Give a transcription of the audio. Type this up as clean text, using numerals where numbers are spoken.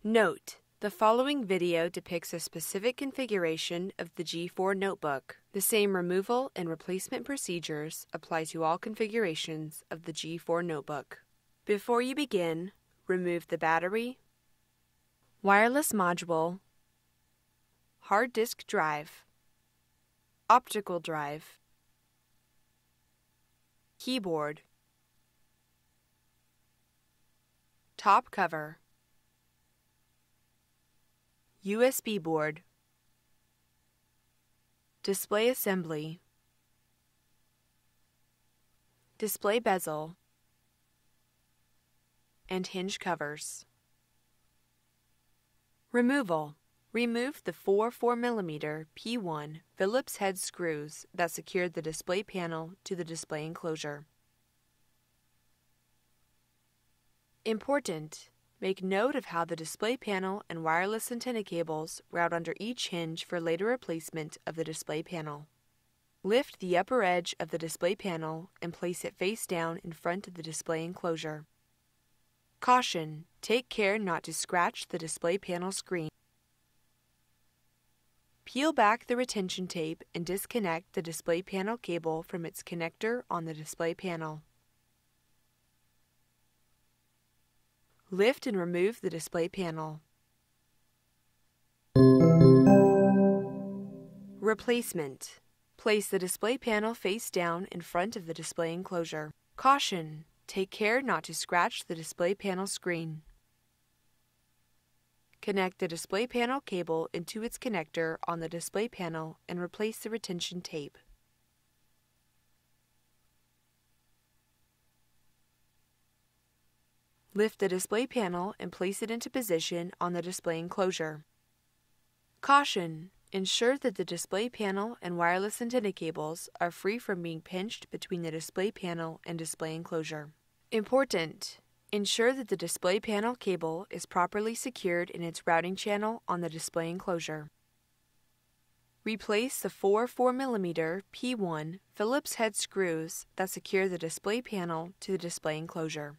Note: the following video depicts a specific configuration of the G4 notebook. The same removal and replacement procedures apply to all configurations of the G4 notebook. Before you begin, remove the battery, wireless module, hard disk drive, optical drive, keyboard, top cover, USB board, display assembly, display bezel, and hinge covers. Removal: remove the four 4mm P1 Phillips head screws that secured the display panel to the display enclosure. Important: make note of how the display panel and wireless antenna cables route under each hinge for later replacement of the display panel. Lift the upper edge of the display panel and place it face down in front of the display enclosure. Caution: take care not to scratch the display panel screen. Peel back the retention tape and disconnect the display panel cable from its connector on the display panel. Lift and remove the display panel. Replacement: place the display panel face down in front of the display enclosure. Caution: take care not to scratch the display panel screen. Connect the display panel cable into its connector on the display panel and replace the retention tape. Lift the display panel and place it into position on the display enclosure. Caution: ensure that the display panel and wireless antenna cables are free from being pinched between the display panel and display enclosure. Important: ensure that the display panel cable is properly secured in its routing channel on the display enclosure. Replace the four 4mm P1 Phillips head screws that secure the display panel to the display enclosure.